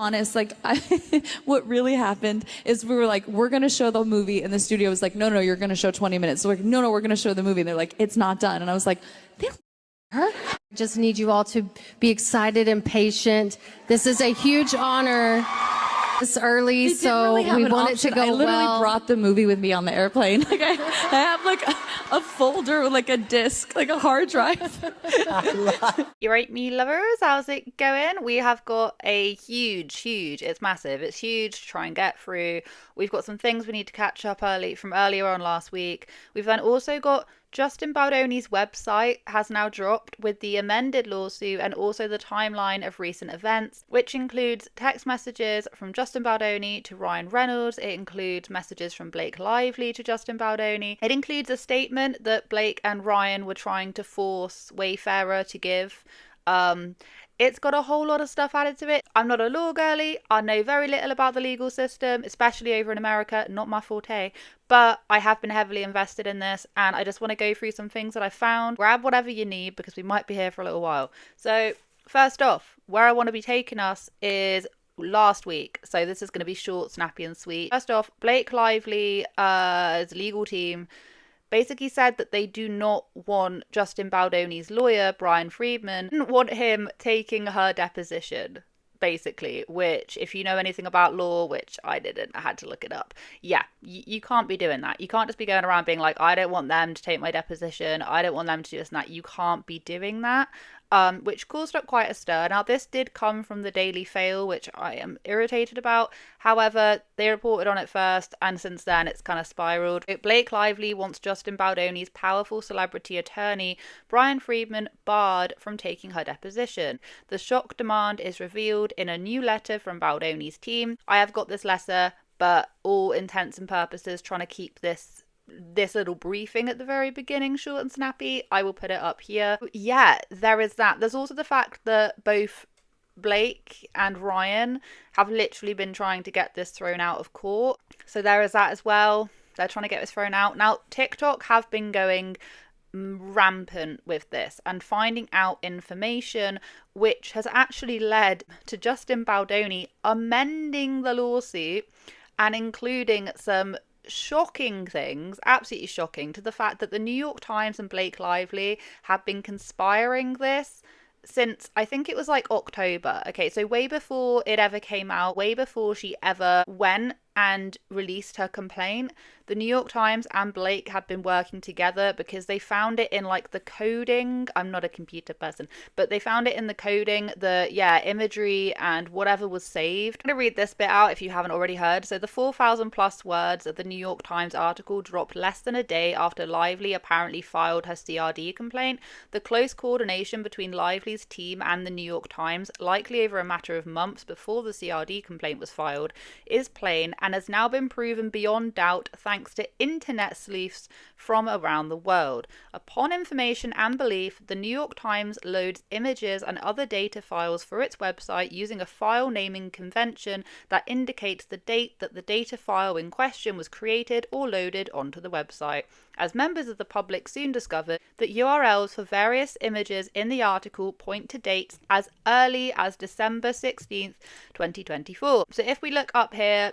honest, like what really happened is we were like, we're gonna show the movie, and the studio was like, no, you're gonna show 20 minutes. So we're like, no, we're gonna show the movie. And they're like, it's not done. And I was like, they don't care. Just need you all to be excited and patient. This is a huge honor. This early, They didn't so really have we an want it option. to go I literally well. brought the movie with me on the airplane. Like I have like a folder with like a disc, like a hard drive. You right, me lovers? How's it going? We have got a huge, it's massive, it's huge to try and get through. We've got some things we need to catch up from earlier on last week. We've then also got Justin Baldoni's website has now dropped with the amended lawsuit and also the timeline of recent events, which includes text messages from Justin Baldoni to Ryan Reynolds. It includes messages from Blake Lively to Justin Baldoni. It includes a statement that Blake and Ryan were trying to force Wayfarer to give. It's got a whole lot of stuff added to it. I'm not a law girly. I know very little about the legal system, especially over in America. Not my forte. But I have been heavily invested in this, and I just want to go through some things that I found. Grab whatever you need because we might be here for a little while. So first off, where I want to be taking us is last week. So this is going to be short, snappy, and sweet. First off, Blake Lively's legal team basically said that they do not want Justin Baldoni's lawyer, Brian Friedman, didn't want him taking her deposition, basically, which, if you know anything about law, which I didn't, I had to look it up. Yeah, you can't be doing that. You can't just be going around being like, I don't want them to take my deposition. I don't want them to do this and that. You can't be doing that. Which caused up quite a stir. Now, this did come from the Daily Fail, which I am irritated about. However, they reported on it first, and since then it's kind of spiraled. Blake Lively wants Justin Baldoni's powerful celebrity attorney, Brian Friedman, barred from taking her deposition. The shock demand is revealed in a new letter from Baldoni's team. I have got this letter, but all intents and purposes trying to keep this little briefing at the very beginning short and snappy. I will put it up here. Yeah, there is that. There's also the fact that both Blake and Ryan have literally been trying to get this thrown out of court. So there is that as well. They're trying to get this thrown out. Now, TikTok have been going rampant with this and finding out information which has actually led to Justin Baldoni amending the lawsuit and including some shocking things, absolutely shocking, to the fact that the New York Times and Blake Lively have been conspiring this since, I think it was like October. Okay, so way before it ever came out, way before she ever went and released her complaint, the New York Times and Blake had been working together because they found it in like the coding. I'm not a computer person, but they found it in the coding, imagery and whatever was saved. I'm going to read this bit out if you haven't already heard. So the 4,000 plus words of the New York Times article dropped less than a day after Lively apparently filed her CRD complaint. The close coordination between Lively's team and the New York Times, likely over a matter of months before the CRD complaint was filed, is plain and has now been proven beyond doubt thanks to internet sleuths from around the world. Upon information and belief, the New York Times loads images and other data files for its website using a file naming convention that indicates the date that the data file in question was created or loaded onto the website. As members of the public soon discovered that URLs for various images in the article point to dates as early as December 16th, 2024. So if we look up here,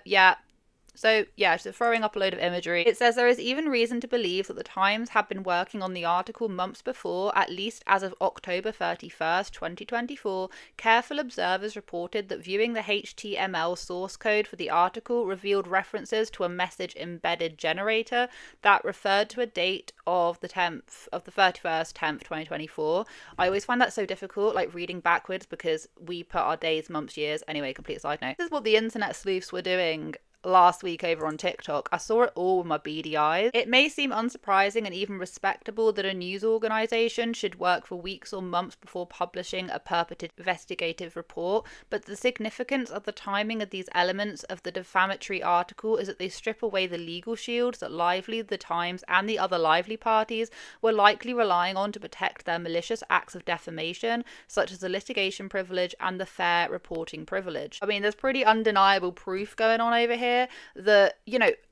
so throwing up a load of imagery. It says there is even reason to believe that the Times have been working on the article months before, at least as of October 31st, 2024. Careful observers reported that viewing the HTML source code for the article revealed references to a message embedded generator that referred to a date of the 31st, 10th, 2024. I always find that so difficult, like reading backwards, because we put our days, months, years. Anyway, complete side note. This is what the internet sleuths were doing last week over on TikTok. I saw it all with my beady eyes. It may seem unsurprising and even respectable that a news organisation should work for weeks or months before publishing a purported investigative report, but the significance of the timing of these elements of the defamatory article is that they strip away the legal shields that Lively, the Times, and the other Lively parties were likely relying on to protect their malicious acts of defamation, such as the litigation privilege and the fair reporting privilege. I mean, there's pretty undeniable proof going on over here that,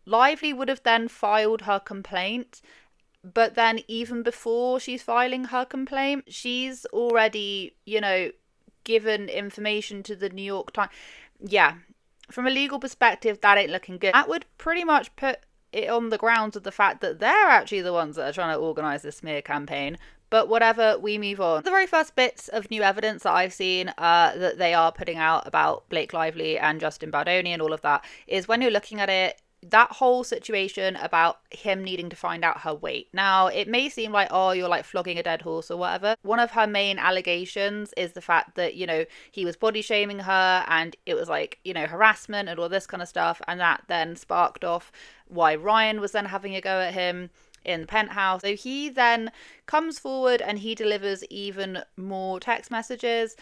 Lively would have then filed her complaint, but then even before she's filing her complaint, she's already, given information to the New York Times. yeah, from a legal perspective, that ain't looking good. That would pretty much put it on the grounds of the fact that they're actually the ones that are trying to organise this smear campaign. But whatever, we move on. The very first bits of new evidence that I've seen that they are putting out about Blake Lively and Justin Baldoni and all of that is when you're looking at it, that whole situation about him needing to find out her weight. Now, it may seem like, oh, you're like flogging a dead horse or whatever. One of her main allegations is the fact that, you know, he was body shaming her and it was like, you know, harassment and all this kind of stuff. And that then sparked off why Ryan was then having a go at him in the penthouse. So he then comes forward and he delivers even more text messages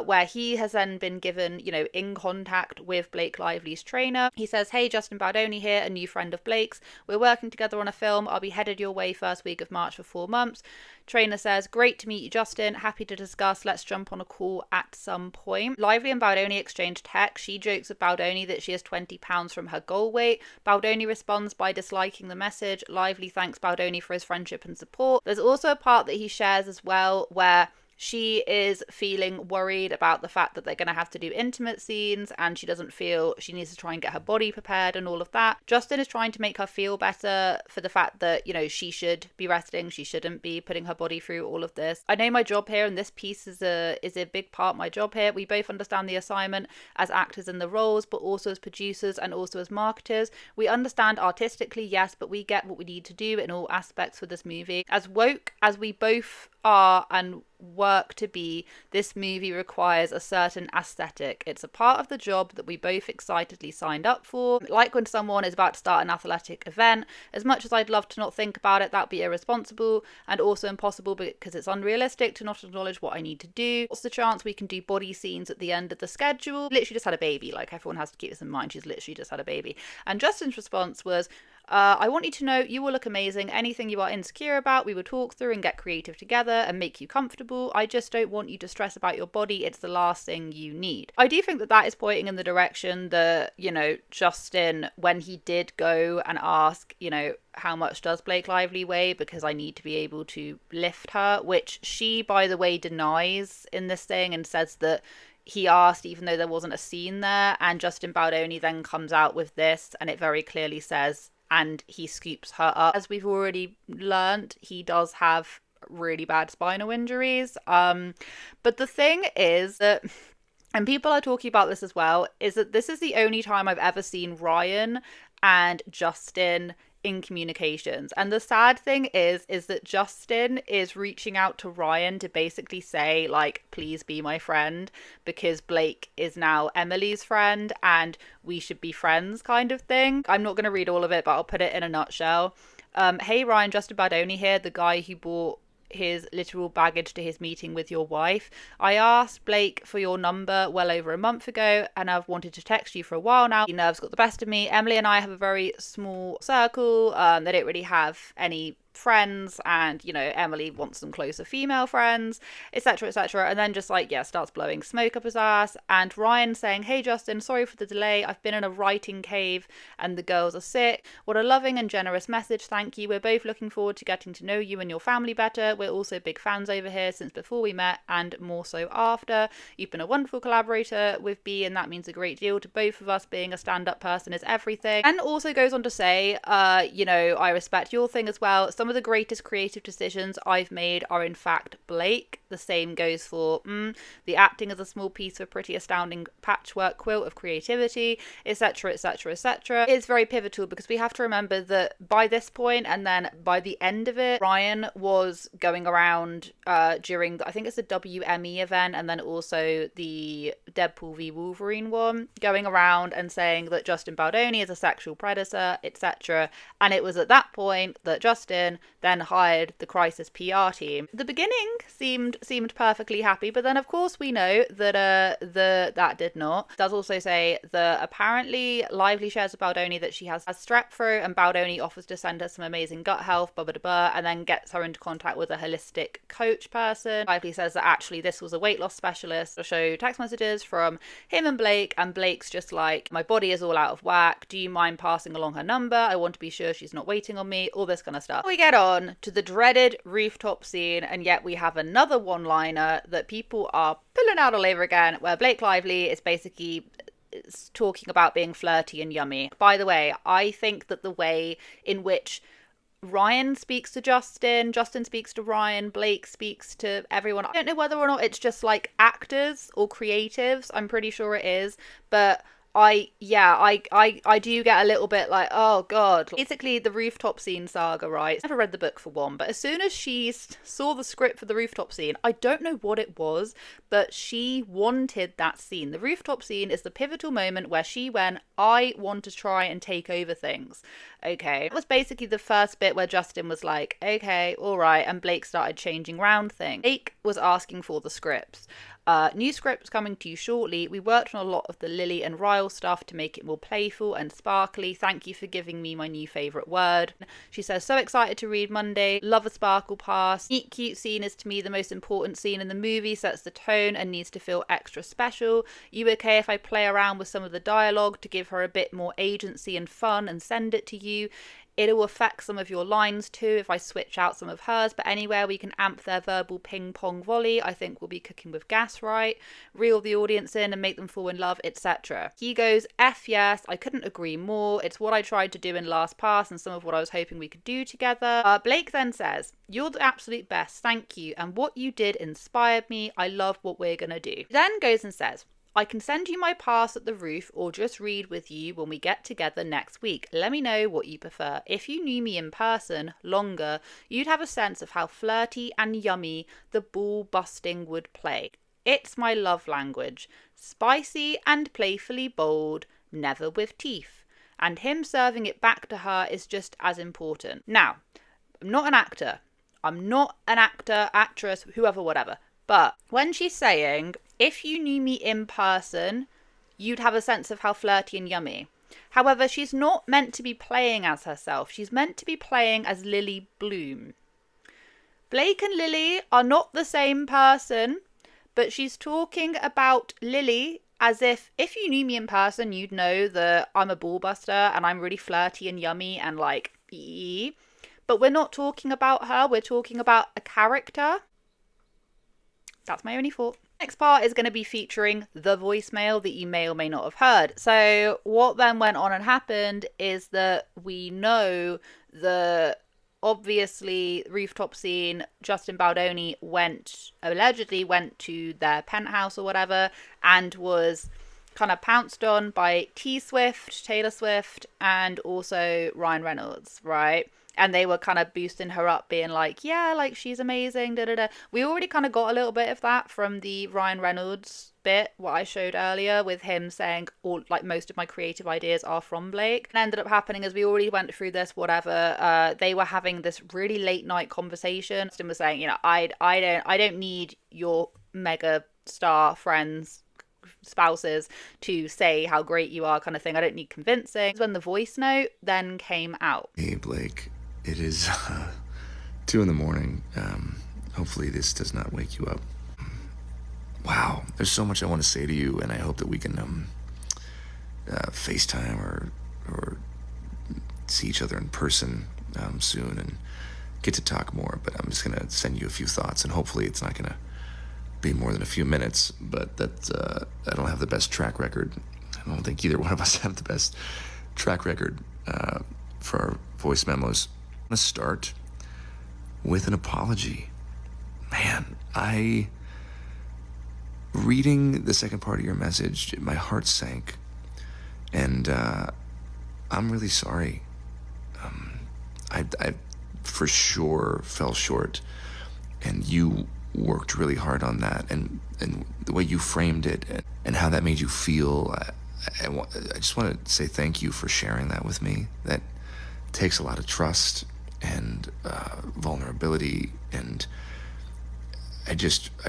where he has then been given, you know, in contact with Blake Lively's trainer. He says, hey, Justin Baldoni here, a new friend of Blake's. We're working together on a film. I'll be headed your way first week of March for 4 months. Trainer says, great to meet you, Justin. Happy to discuss. Let's jump on a call at some point. Lively and Baldoni exchange text. She jokes with Baldoni that she is 20 pounds from her goal weight. Baldoni responds by disliking the message. Lively thanks Baldoni for his friendship and support. There's also a part that he shares as well where she is feeling worried about the fact that they're going to have to do intimate scenes and she doesn't feel she needs to try and get her body prepared and all of that. Justin is trying to make her feel better for the fact that, you know, she should be resting. She shouldn't be putting her body through all of this. I know my job here and this piece is a big part of my job here. We both understand the assignment as actors in the roles, but also as producers and also as marketers. We understand artistically, yes, but we get what we need to do in all aspects for this movie. As woke as we both are and work to be, this movie requires a certain aesthetic. It's a part of the job that we both excitedly signed up for. Like when someone is about to start an athletic event, as much as I'd love to not think about it, that'd be irresponsible and also impossible because it's unrealistic to not acknowledge what I need to do. What's the chance we can do body scenes at the end of the schedule? Literally just had a baby, like everyone has to keep this in mind. She's literally just had a baby. And Justin's response was, I want you to know you will look amazing. Anything you are insecure about, we will talk through and get creative together and make you comfortable. I just don't want you to stress about your body. It's the last thing you need. I do think that that is pointing in the direction that, you know, Justin, when he did go and ask, you know, how much does Blake Lively weigh? Because I need to be able to lift her, which she, by the way, denies in this thing and says that he asked even though there wasn't a scene there. And Justin Baldoni then comes out with this and it very clearly says, and he scoops her up. As we've already learned, he does have really bad spinal injuries. But the thing is that, and people are talking about this as well, is that this is the only time I've ever seen Ryan and Justin in communications. And the sad thing is that Justin is reaching out to Ryan to basically say, like, please be my friend because Blake is now Emily's friend and we should be friends kind of thing. I'm not going to read all of it, but I'll put it in a nutshell. Hey Ryan, Justin Baldoni here, the guy who bought his literal baggage to his meeting with your wife. I asked Blake for your number well over a month ago and I've wanted to text you for a while now. The nerves got the best of me. Emily and I have a very small circle. They don't really have any friends and, you know, Emily wants some closer female friends, etc, etc, and then just like, yeah, starts blowing smoke up his ass. And Ryan saying, hey Justin, sorry for the delay, I've been in a writing cave and the girls are sick. What a loving and generous message, thank you. We're both looking forward to getting to know you and your family better. We're also big fans over here since before we met and more so after. You've been a wonderful collaborator with B and that means a great deal to both of us. Being a stand-up person is everything. And also goes on to say, you know, I respect your thing as well. Some of the greatest creative decisions I've made are in fact Blake. The same goes for the acting as a small piece of a pretty astounding patchwork quilt of creativity, etc, etc, etc. It's very pivotal because we have to remember that by this point and then by the end of it, Ryan was going around during, I think it's the WME event and then also the Deadpool v Wolverine one, going around and saying that Justin Baldoni is a sexual predator, etc. And it was at that point that Justin then hired the crisis PR team. The beginning seemed perfectly happy, but then of course we know that that did not. It does also say that apparently Lively shares with Baldoni that she has strep throat and Baldoni offers to send her some amazing gut health, blah blah blah, and then gets her into contact with a holistic coach person. Lively says that actually this was a weight loss specialist. To show text messages from him and Blake's just like, my body is all out of whack, do you mind passing along her number? I want to be sure she's not waiting on me, all this kind of stuff. We get on to the dreaded rooftop scene, and yet we have another one-liner that people are pulling out all over again, where Blake Lively is basically talking about being flirty and yummy. By the way, I think that the way in which Ryan speaks to Justin, Justin speaks to Ryan, Blake speaks to everyone. I don't know whether or not it's just like actors or creatives. I'm pretty sure it is. But I do get a little bit like, oh God. Basically, the rooftop scene saga, right? I never read the book for one, but as soon as she saw the script for the rooftop scene, I don't know what it was, but she wanted that scene. The rooftop scene is the pivotal moment where she went, I want to try and take over things. Okay. It was basically the first bit where Justin was like, okay, all right, and Blake started changing round things. Blake was asking for the scripts. New scripts coming to you shortly. We worked on a lot of the Lily and Ryle stuff to make it more playful and sparkly. Thank you for giving me my new favourite word. She says, so excited to read Monday. Love a sparkle pass. Neat cute scene is to me the most important scene in the movie, sets the tone and needs to feel extra special. You okay if I play around with some of the dialogue to give her a bit more agency and fun and send it to you? It'll affect some of your lines too if I switch out some of hers, but anywhere we can amp their verbal ping pong volley, I think we'll be cooking with gas, right? Reel the audience in and make them fall in love, etc. He goes, F yes, I couldn't agree more. It's what I tried to do in Last Pass and some of what I was hoping we could do together. Blake then says, you're the absolute best, thank you, and what you did inspired me. I love what we're gonna do. He then goes and says, I can send you my pass at the roof or just read with you when we get together next week. Let me know what you prefer. If you knew me in person longer, you'd have a sense of how flirty and yummy the ball busting would play. It's my love language. Spicy and playfully bold, never with teeth. And him serving it back to her is just as important. Now, I'm not an actor. I'm not an actor, actress, whoever, whatever. But when she's saying, if you knew me in person, you'd have a sense of how flirty and yummy. However, she's not meant to be playing as herself. She's meant to be playing as Lily Bloom. Blake and Lily are not the same person, but she's talking about Lily as if you knew me in person, you'd know that I'm a ball buster and I'm really flirty and yummy and like, ee. But we're not talking about her. We're talking about a character. That's my only thought. Next part is going to be featuring the voicemail that you may or may not have heard. So what then went on and happened is that we know the obviously rooftop scene, Justin Baldoni allegedly went to their penthouse or whatever and was kind of pounced on by Taylor Swift, and also Ryan Reynolds, right? And they were kind of boosting her up, being like, yeah, like she's amazing, da da da. We already kind of got a little bit of that from the Ryan Reynolds bit, what I showed earlier, with him saying all like most of my creative ideas are from Blake. And ended up happening as we already went through this, whatever. They were having this really late night conversation. Justin was saying, you know, I don't need your mega star friends, spouses to say how great you are, kind of thing. I don't need convincing. When the voice note then came out. Hey Blake, it is 2 a.m. Hopefully this does not wake you up. Wow, there's so much I want to say to you, and I hope that we can FaceTime or see each other in person soon and get to talk more. But I'm just gonna send you a few thoughts, and hopefully it's not gonna be more than a few minutes. But that I don't have the best track record. I don't think either one of us have the best track record for our voice memos. I'm gonna start with an apology. Man, reading the second part of your message, my heart sank, and I'm really sorry. I for sure fell short, and you worked really hard on that, and the way you framed it and how that made you feel. I just want to say thank you for sharing that with me. That takes a lot of trust and vulnerability, and I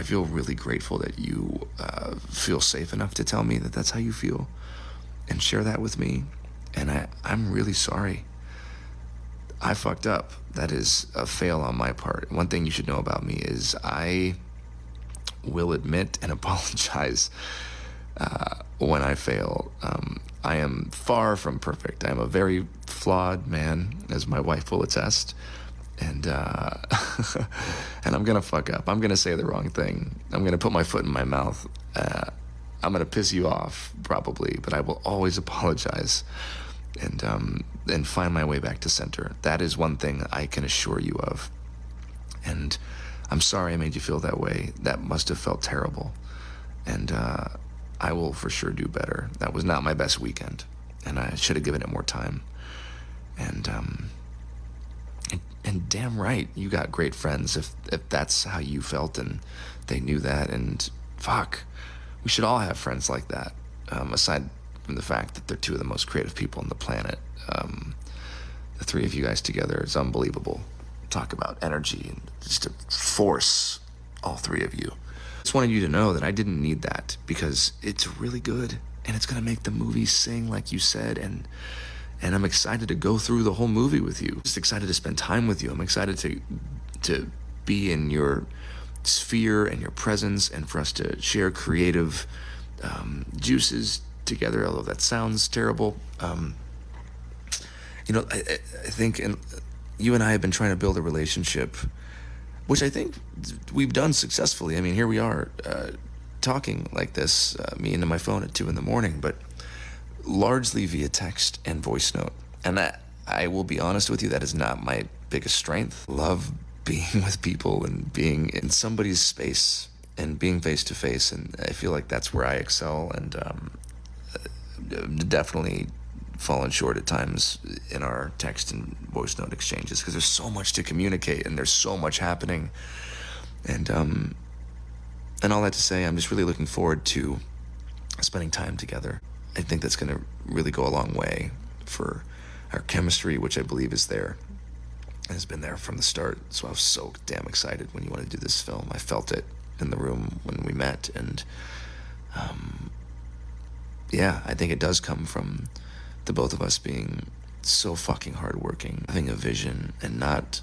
feel really grateful that you feel safe enough to tell me that that's how you feel and share that with me. And I'm really sorry. I fucked up. That is a fail on my part. One thing you should know about me is I will admit and apologize when I fail. I am far from perfect. I am a very flawed man, as my wife will attest. And and I'm gonna fuck up. I'm gonna say the wrong thing. I'm gonna put my foot in my mouth. I'm going to piss you off probably, but I will always apologize and find my way back to center. That is one thing I can assure you of. And I'm sorry I made you feel that way. That must have felt terrible. And I will for sure do better. That was not my best weekend, and I should have given it more time. And damn right, you got great friends if that's how you felt and they knew that. And fuck, we should all have friends like that. Aside from the fact that they're two of the most creative people on the planet, the three of you guys together is unbelievable. Talk about energy and just a force, all three of you. Just wanted you to know that I didn't need that, because it's really good and it's gonna make the movie sing like you said, and I'm excited to go through the whole movie with you. Just excited to spend time with you. I'm excited to be in your sphere and your presence, and for us to share creative juices together, although that sounds terrible. You know, I think you and I have been trying to build a relationship, which I think we've done successfully. I mean, here we are talking like this, me into my phone at 2 a.m, but largely via text and voice note. And I will be honest with you, that is not my biggest strength. Love being with people and being in somebody's space and being face to face. And I feel like that's where I excel, and definitely fallen short at times in our text and voice note exchanges, because there's so much to communicate and there's so much happening. And all that to say, I'm just really looking forward to spending time together. I think that's going to really go a long way for our chemistry, which I believe is there and has been there from the start. So I was so damn excited when you wanted to do this film. I felt it in the room when we met, and yeah, I think it does come from the both of us being so fucking hardworking, having a vision and not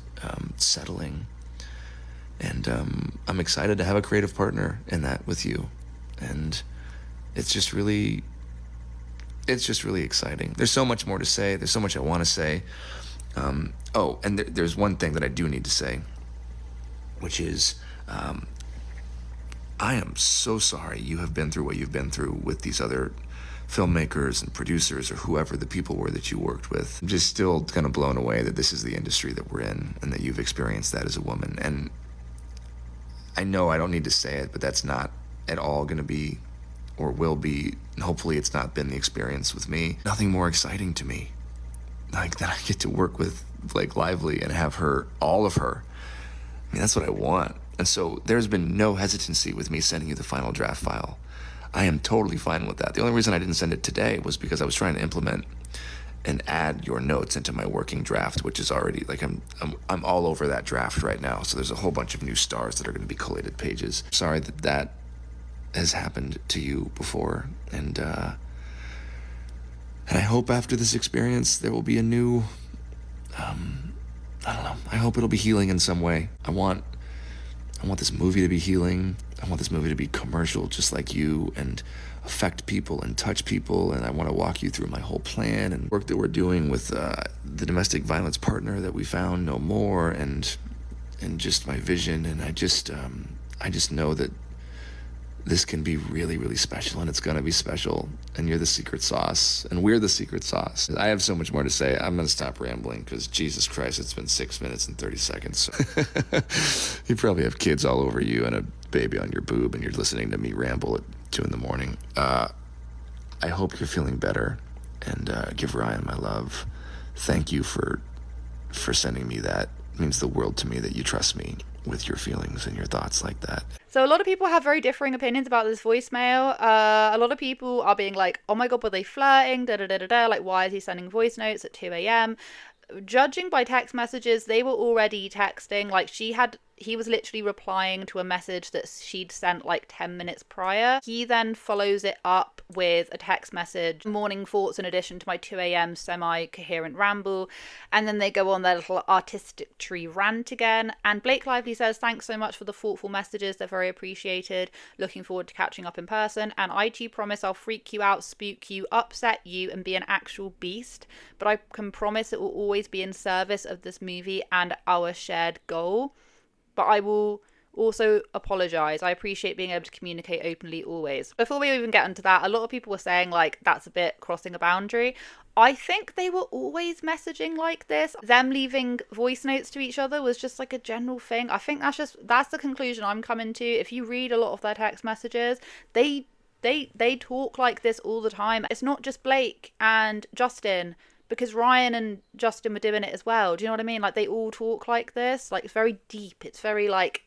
settling. And I'm excited to have a creative partner in that with you. And it's just really exciting. There's so much more to say. There's so much I want to say. Oh, and there's one thing that I do need to say, which is I am so sorry you have been through what you've been through with these other filmmakers and producers or whoever the people were that you worked with. I'm just still kind of blown away that this is the industry that we're in and that you've experienced that as a woman. And I know I don't need to say it, but that's not at all going to be or will be, and hopefully it's not been the experience with me. Nothing more exciting to me like that I get to work with Blake Lively and have her, all of her. I mean, that's what I want. And so there's been no hesitancy with me sending you the final draft file. I am totally fine with that. The only reason I didn't send it today was because I was trying to implement and add your notes into my working draft, which is already like I'm all over that draft right now. So there's a whole bunch of new stars that are going to be collated pages. Sorry that has happened to you before, and I hope after this experience there will be a new I don't know, I hope it'll be healing in some way. I want this movie to be healing. I want this movie to be commercial just like you, and affect people and touch people. And I want to walk you through my whole plan and work that we're doing with the domestic violence partner that we found, No More, and just my vision. And I just know that this can be really, really special, and it's going to be special. And you're the secret sauce, and we're the secret sauce. I have so much more to say. I'm going to stop rambling because, Jesus Christ, it's been 6 minutes and 30 seconds. You probably have kids all over you and a baby on your boob, and you're listening to me ramble at 2 a.m. I hope you're feeling better, and give Ryan my love. Thank you for sending me that. It means the world to me that you trust me with your feelings and your thoughts like that. So a lot of people have very differing opinions about this voicemail. A lot of people are being like, oh my God, were they flirting? Da da da da da. Like, why is he sending voice notes at 2 a.m.? Judging by text messages, they were already texting. Like, he was literally replying to a message that she'd sent like 10 minutes prior. He then follows it up with a text message, morning thoughts in addition to my 2 a.m. semi-coherent ramble. And then they go on their little artistic tree rant again. And Blake Lively says, thanks so much for the thoughtful messages. They're very appreciated. Looking forward to catching up in person. And I too promise I'll freak you out, spook you, upset you, and be an actual beast. But I can promise it will always be in service of this movie and our shared goal. But I will Also, apologize. I appreciate being able to communicate openly always. Before we even get into that, a lot of people were saying like that's a bit crossing a boundary. I think they were always messaging like this. Them leaving voice notes to each other was just like a general thing. I think that's the conclusion I'm coming to. If you read a lot of their text messages, they talk like this all the time. It's not just Blake and Justin, because Ryan and Justin were doing it as well. Do you know what I mean? Like they all talk like this. Like it's very deep. It's very like,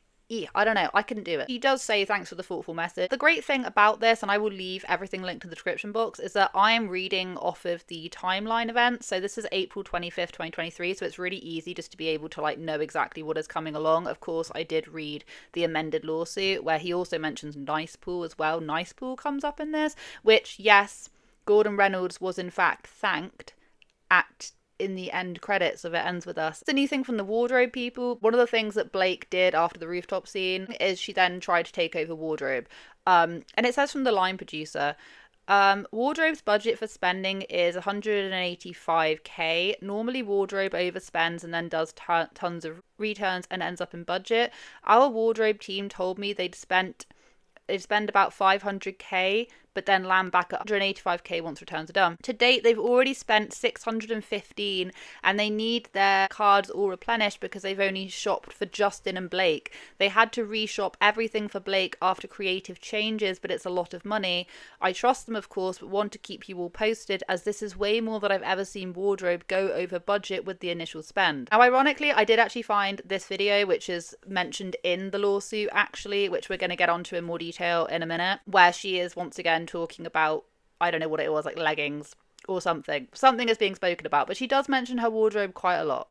I don't know. I couldn't do it. He does say thanks for the thoughtful message. The great thing about this, and I will leave everything linked in the description box, is that I am reading off of the timeline event. So this is April 25th, 2023. So it's really easy just to be able to like know exactly what is coming along. Of course, I did read the amended lawsuit where he also mentions Nice Pool as well. Nice Pool comes up in this, which yes, Gordon Reynolds was in fact thanked in the end credits of It Ends With Us. It's a new thing from the wardrobe people. One of the things that Blake did after the rooftop scene is she then tried to take over wardrobe. And it says from the line producer, wardrobe's budget for spending is 185k. Normally wardrobe overspends and then does tons of returns and ends up in budget. Our wardrobe team told me they'd spend about 500k, but then land back at 185k once returns are done. To date, they've already spent 615 and they need their cards all replenished because they've only shopped for Justin and Blake. They had to reshop everything for Blake after creative changes, but it's a lot of money. I trust them, of course, but want to keep you all posted as this is way more than I've ever seen wardrobe go over budget with the initial spend. Now, ironically, I did actually find this video, which is mentioned in the lawsuit actually, which we're going to get onto in more detail in a minute, where she is once again talking about, I don't know what it was, like leggings or something is being spoken about, but she does mention her wardrobe quite a lot.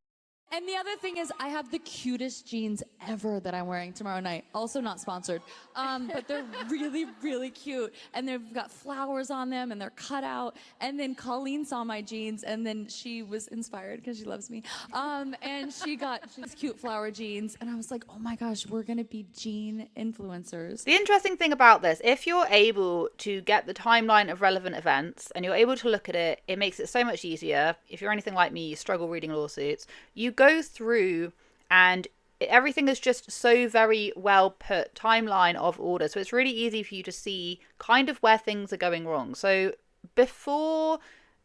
And the other thing is I have the cutest jeans ever that I'm wearing tomorrow night. Also not sponsored. But they're really, really cute. And they've got flowers on them and they're cut out. And then Colleen saw my jeans and then she was inspired because she loves me. And she got these cute flower jeans. And I was like, oh my gosh, we're going to be jean influencers. The interesting thing about this, if you're able to get the timeline of relevant events and you're able to look at it, it makes it so much easier. If you're anything like me, you struggle reading lawsuits. You go through and everything is just so very well put, timeline of order, so it's really easy for you to see kind of where things are going wrong. So before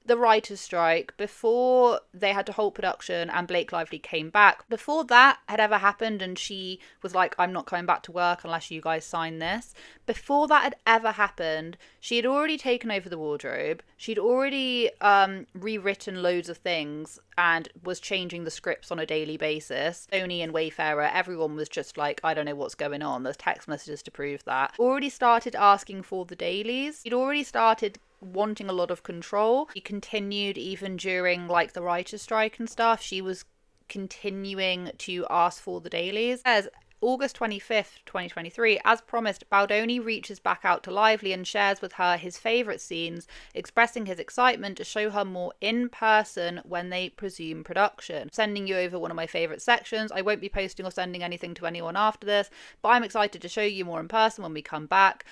the writer's strike, before they had to halt production and Blake Lively came back, before that had ever happened and she was like, I'm not coming back to work unless you guys sign this, before that had ever happened, she had already taken over the wardrobe, she'd already rewritten loads of things and was changing the scripts on a daily basis. Tony and Wayfarer, everyone was just like, I don't know what's going on. There's text messages to prove that. Already started asking for the dailies. He'd already started wanting a lot of control. He continued even during like the writer's strike and stuff. She was continuing to ask for the dailies. As August 25th, 2023, as promised, Baldoni reaches back out to Lively and shares with her his favourite scenes, expressing his excitement to show her more in person when they resume production. Sending you over one of my favourite sections. I won't be posting or sending anything to anyone after this, but I'm excited to show you more in person when we come back.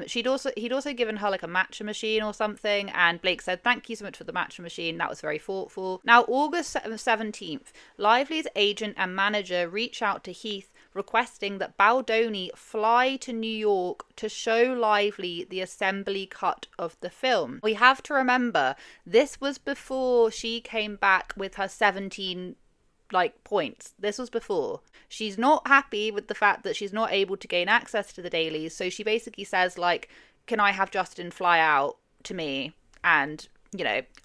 He'd also given her like a matcha machine or something, and Blake said, thank you so much for the matcha machine. That was very thoughtful. Now, August 17th, Lively's agent and manager reach out to Heath requesting that Baldoni fly to New York to show Lively the assembly cut of the film. We have to remember, this was before she came back with her 17 points. This was before. She's not happy with the fact that she's not able to gain access to the dailies, so she basically says like, can I have Justin fly out to me and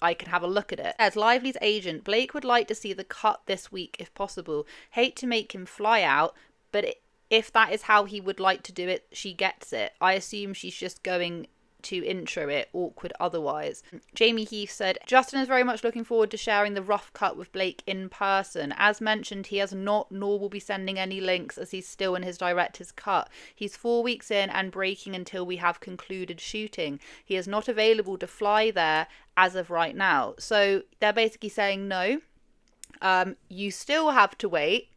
I can have a look at it. As Lively's agent, Blake would like to see the cut this week if possible. Hate to make him fly out, but if that is how he would like to do it, she gets it. I assume she's just going to intro it, awkward otherwise. Jamie Heath said, Justin is very much looking forward to sharing the rough cut with Blake in person. As mentioned, he has not nor will be sending any links as he's still in his director's cut. He's 4 weeks in and breaking until we have concluded shooting. He is not available to fly there as of right now. So they're basically saying no. You still have to wait.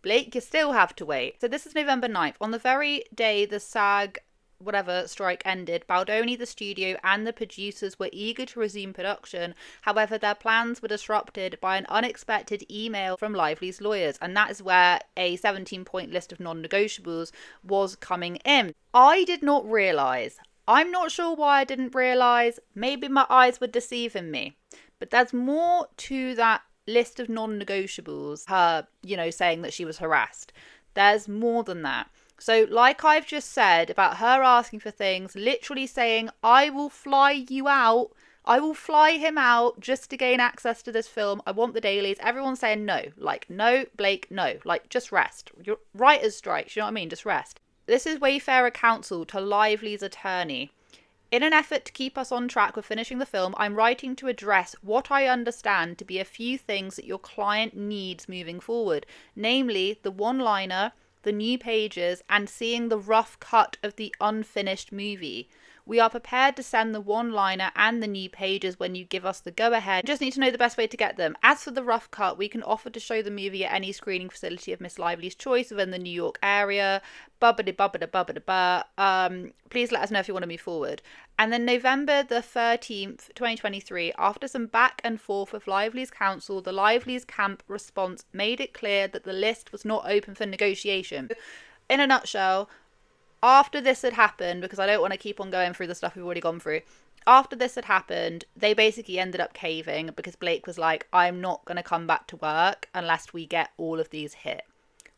Blake, you still have to wait. So this is November 9th. On the very day the SAG whatever strike ended, Baldoni, the studio, and the producers were eager to resume production. However, their plans were disrupted by an unexpected email from Lively's lawyers, and that is where a 17-point list of non-negotiables was coming in. I did not realise. I'm not sure why I didn't realise. Maybe my eyes were deceiving me. But there's more to that list of non-negotiables, her, saying that she was harassed. There's more than that. So like I've just said about her asking for things, literally saying, I will fly you out. I will fly him out just to gain access to this film. I want the dailies. Everyone's saying no. Like, no, Blake, no. Like, just rest. Your writer's strikes, you know what I mean? Just rest. This is Wayfarer counsel to Lively's attorney. In an effort to keep us on track with finishing the film, I'm writing to address what I understand to be a few things that your client needs moving forward. Namely, the one-liner, the new pages, and seeing the rough cut of the unfinished movie. We are prepared to send the one-liner and the new pages when you give us the go-ahead. Just need to know the best way to get them. As for the rough cut, we can offer to show the movie at any screening facility of Miss Lively's choice within the New York area. Please let us know if you want to move forward. And then November the 13th, 2023, after some back and forth with Lively's counsel, the Lively's camp response made it clear that the list was not open for negotiation. In a nutshell, after this had happened, because I don't want to keep on going through the stuff we've already gone through, after this had happened, they basically ended up caving because Blake was like, I'm not going to come back to work unless we get all of these hit.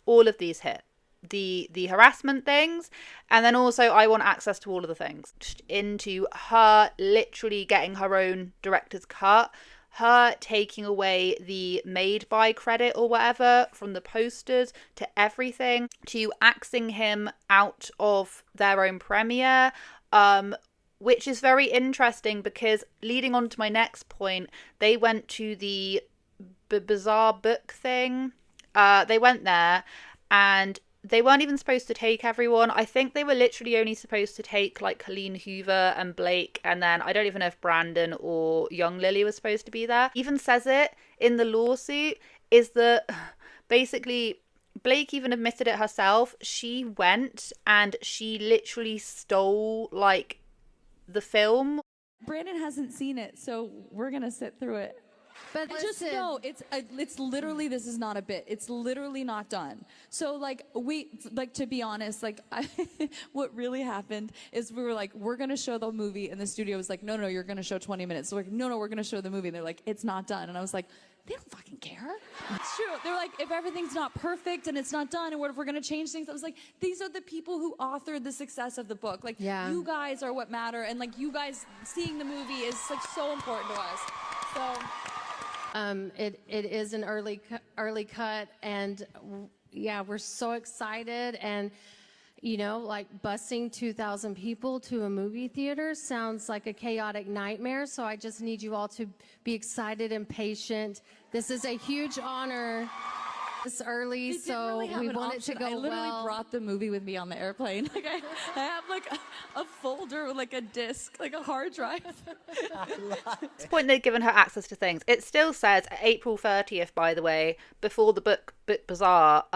All of these hit. The harassment things, and then also I want access to all of the things. Into her literally getting her own director's cut, her taking away the made by credit or whatever from the posters, to everything, to axing him out of their own premiere, which is very interesting because leading on to my next point, they went to the bizarre book thing. They went there and they weren't even supposed to take everyone. I think they were literally only supposed to take like Colleen Hoover and Blake, and then I don't even know if Brandon or young Lily was supposed to be there. Even says it in the lawsuit, is that basically Blake even admitted it herself. She went and she literally stole like the film. Brandon hasn't seen it, so we're gonna sit through it. But Just listen, know it's literally, this is not a bit. It's literally not done. So like to be honest, what really happened is we were like, we're gonna show the movie, and the studio was like, no, you're gonna show 20 minutes. So we're like, no, we're gonna show the movie. And they're like, it's not done. And I was like, they don't fucking care. It's true. They're like, if everything's not perfect and it's not done, and what if we're gonna change things? I was like, these are the people who authored the success of the book. Like, you guys are what matter, and like you guys seeing the movie is like so important to us. So. It is an early cut, and yeah, we're so excited. And like busing 2,000 people to a movie theater sounds like a chaotic nightmare. So I just need you all to be excited and patient. This is a huge honor. This early, so we want it to go well. I literally brought the movie with me on the airplane. Like I have like a folder with like a disc, like a hard drive. At this point, they've given her access to things. It still says April 30th, by the way, before the book bazaar.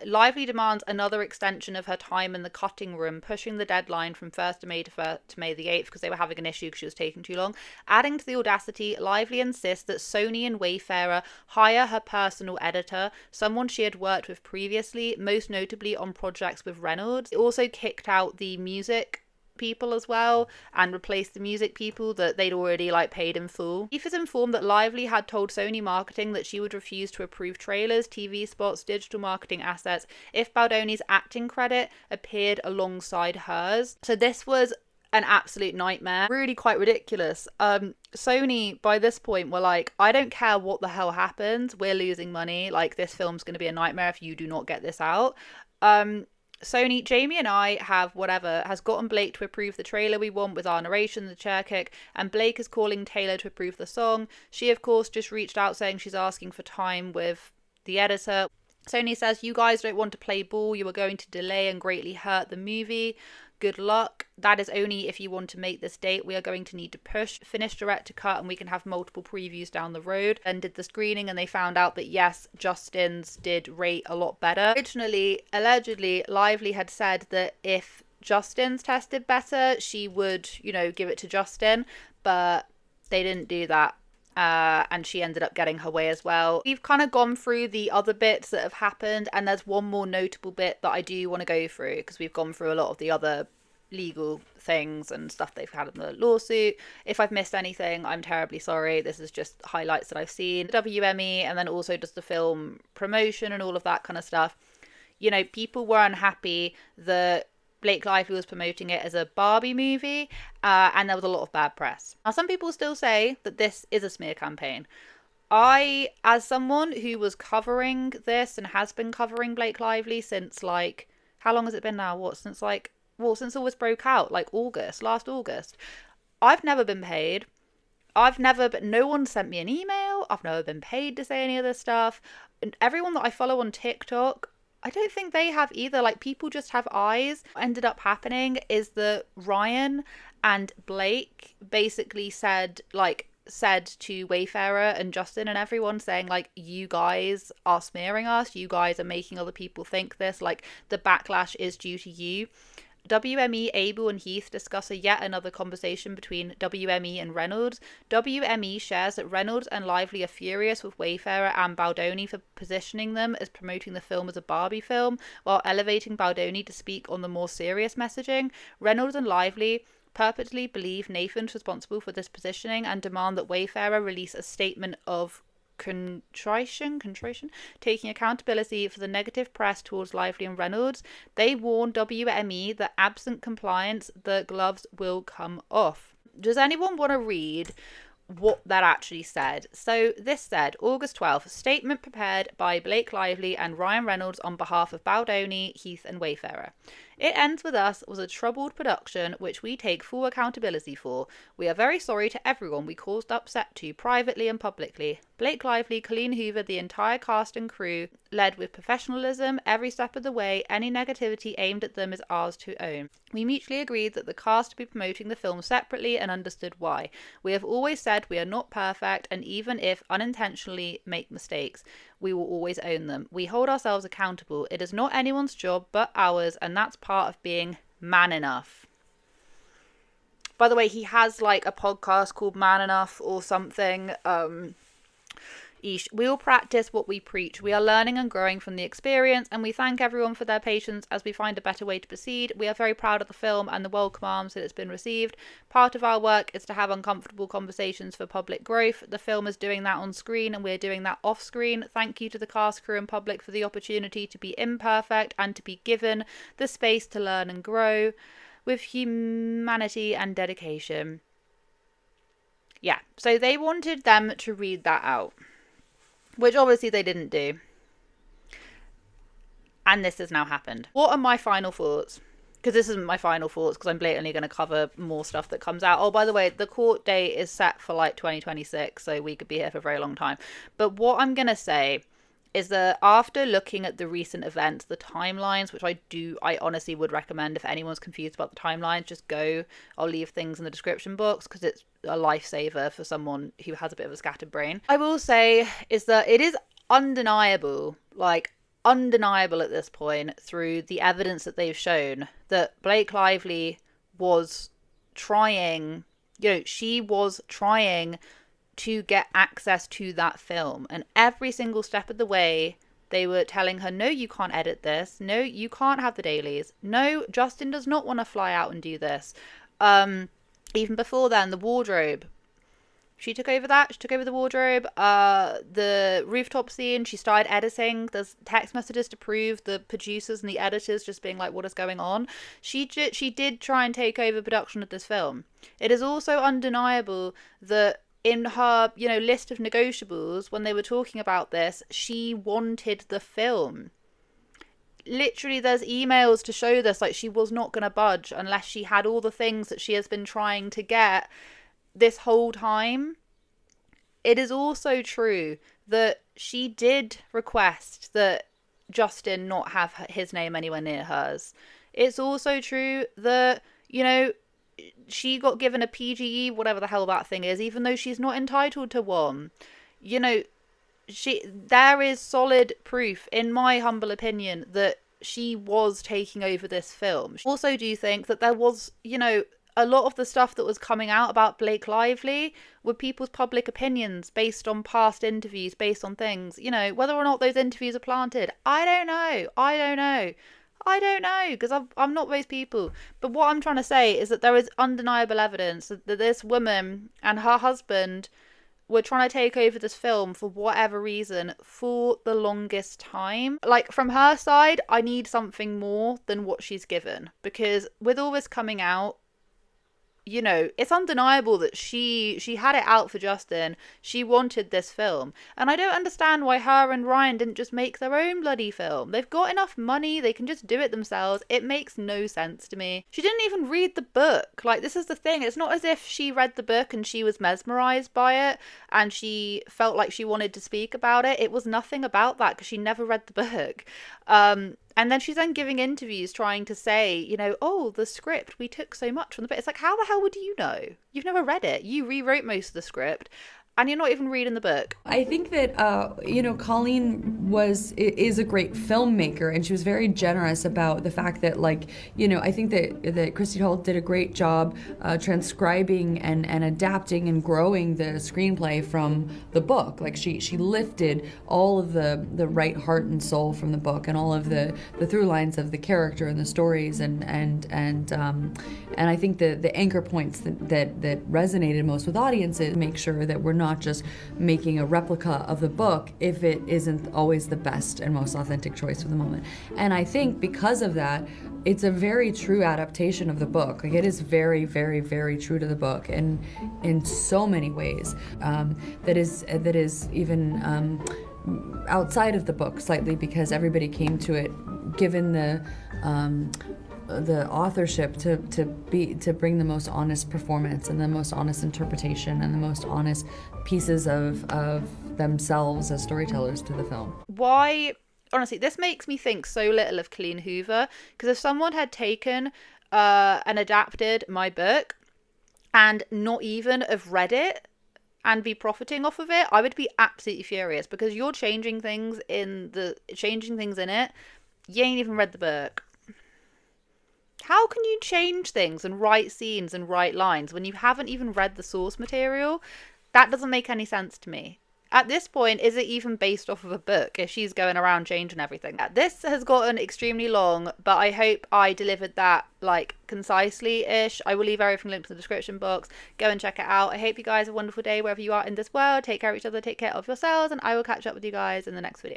Lively demands another extension of her time in the cutting room, pushing the deadline from 1st of May to May the 8th because they were having an issue because she was taking too long. Adding to the audacity, Lively insists that Sony and Wayfarer hire her personal editor, someone she had worked with previously, most notably on projects with Reynolds. It also kicked out the music people as well and replaced the music people that they'd already paid in full. Keith is informed that Lively had told Sony Marketing that she would refuse to approve trailers, TV spots, digital marketing assets if Baldoni's acting credit appeared alongside hers. So this was an absolute nightmare, really quite ridiculous. Sony by this point were like, I don't care what the hell happens, we're losing money, this film's going to be a nightmare if you do not get this out. Sony, Jamie and I has gotten Blake to approve the trailer we want with our narration, the chair kick, and Blake is calling Taylor to approve the song. She of course just reached out saying she's asking for time with the editor. Sony says, you guys don't want to play ball, you are going to delay and greatly hurt the movie. Good luck. That is only if you want to make this date. We are going to need to finish direct to cut, and we can have multiple previews down the road. And did the screening, and they found out that yes, Justin's did rate a lot better. Originally, allegedly, Lively had said that if Justin's tested better, she would, you know, give it to Justin, but they didn't do that. And she ended up getting her way as well. We've kind of gone through the other bits that have happened, and there's one more notable bit that I do want to go through, because we've gone through a lot of the other legal things and stuff they've had in the lawsuit. If I've missed anything, I'm terribly sorry. This is just highlights that I've seen. WME, and then also just the film promotion and all of that kind of stuff. You know, people were unhappy that Blake Lively was promoting it as a Barbie movie, and there was a lot of bad press. Now, some people still say that this is a smear campaign. I, as someone who was covering this and has been covering Blake Lively since, like, how long has it been now? Since all this broke out, like last August. I've never been paid. No one sent me an email. I've never been paid to say any of this stuff. And everyone that I follow on TikTok, I don't think they have either. Like, people just have eyes. What ended up happening is that Ryan and Blake basically said to Wayfarer and Justin and everyone, saying, like, you guys are smearing us. You guys are making other people think this. Like, the backlash is due to you. WME, Abel and Heath discuss yet another conversation between WME and Reynolds. WME shares that Reynolds and Lively are furious with Wayfarer and Baldoni for positioning them as promoting the film as a Barbie film, while elevating Baldoni to speak on the more serious messaging. Reynolds and Lively purportedly believe Nathan's responsible for this positioning and demand that Wayfarer release a statement of contrition, taking accountability for the negative press towards Lively and Reynolds. They warn WME that absent compliance, the gloves will come off. Does anyone want to read what that actually said? So this said, August 12th, statement prepared by Blake Lively and Ryan Reynolds on behalf of Baldoni, Heath and Wayfarer. It Ends With Us was a troubled production which we take full accountability for. We are very sorry to everyone we caused upset to privately and publicly. Blake Lively, Colleen Hoover, the entire cast and crew led with professionalism every step of the way. Any negativity aimed at them is ours to own. We mutually agreed that the cast would be promoting the film separately and understood why. We have always said we are not perfect, and even if unintentionally make mistakes, we will always own them. We hold ourselves accountable. It is not anyone's job but ours, and that's part of being man enough. By the way, he has like a podcast called Man Enough or something. We all practice what we preach. We are learning and growing from the experience, and we thank everyone for their patience as we find a better way to proceed. We are very proud of the film and the welcome arms that it's been received. Part of our work is to have uncomfortable conversations for public growth. The film is doing that on screen, and we're doing that off screen. Thank you to the cast, crew and public for the opportunity to be imperfect and to be given the space to learn and grow with humanity and dedication. Yeah, so they wanted them to read that out, which obviously they didn't do. And this has now happened. What are my final thoughts? Because this isn't my final thoughts, because I'm blatantly going to cover more stuff that comes out. Oh, by the way, the court date is set for like 2026, so we could be here for a very long time. But what I'm going to say is that after looking at the recent events, the timelines, which I honestly would recommend if anyone's confused about the timelines, just go. I'll leave things in the description box because it's a lifesaver for someone who has a bit of a scattered brain. I will say is that it is undeniable at this point through the evidence that they've shown that Blake Lively was trying, she was trying to get access to that film, and every single step of the way they were telling her, no, you can't edit this, no, you can't have the dailies, no, Justin does not want to fly out and do this. Even before then, the wardrobe, she took over the wardrobe. The rooftop scene, she started editing. There's text messages to prove the producers and the editors just being like, what is going on? She did try and take over production of this film. It is also undeniable that in her, list of negotiables, when they were talking about this, she wanted the film. Literally, there's emails to show this, like she was not going to budge unless she had all the things that she has been trying to get this whole time. It is also true that she did request that Justin not have his name anywhere near hers. It's also true that, she got given a PGE, whatever the hell that thing is, even though she's not entitled to one. There is solid proof, in my humble opinion, that she was taking over this film. I also do think that there was, you know, a lot of the stuff that was coming out about Blake Lively were people's public opinions based on past interviews, based on things, you know, whether or not those interviews are planted. I don't know, because I'm not those people. But what I'm trying to say is that there is undeniable evidence that this woman and her husband were trying to take over this film for whatever reason for the longest time. Like, from her side, I need something more than what she's given, because with all this coming out, you know, it's undeniable that she had it out for Justin. She wanted this film. And I don't understand why her and Ryan didn't just make their own bloody film. They've got enough money. They can just do it themselves. It makes no sense to me. She didn't even read the book. Like, this is the thing. It's not as if she read the book and she was mesmerized by it and she felt like she wanted to speak about it. It was nothing about that because she never read the book. And then she's then giving interviews trying to say, you know, oh, the script, we took so much from the book. It's like, how the hell would you know? You've never read it. You rewrote most of the script. And you're not even reading the book. I think that, you know, Colleen is a great filmmaker, and she was very generous about the fact that, like, you know, I think that Christy Hall did a great job transcribing and adapting and growing the screenplay from the book. Like, she lifted all of the right heart and soul from the book and all of the through lines of the character and the stories and I think the anchor points that resonated most with audiences make sure that we're not just making a replica of the book if it isn't always the best and most authentic choice for the moment. And I think because of that, it's a very true adaptation of the book. Like, it is very, very, very true to the book, and in so many ways that is even outside of the book slightly, because everybody came to it given the authorship to bring the most honest performance and the most honest interpretation and the most honest pieces of themselves as storytellers to the film. Why, honestly, this makes me think so little of Colleen Hoover, because if someone had taken and adapted my book and not even have read it and be profiting off of it, I would be absolutely furious, because you're changing things in it. You ain't even read the book. How can you change things and write scenes and write lines when you haven't even read the source material? That doesn't make any sense to me. At this point, is it even based off of a book if she's going around changing everything? This has gotten extremely long, but I hope I delivered that, like, concisely-ish. I will leave everything linked in the description box. Go and check it out. I hope you guys have a wonderful day wherever you are in this world. Take care of each other, take care of yourselves, and I will catch up with you guys in the next video.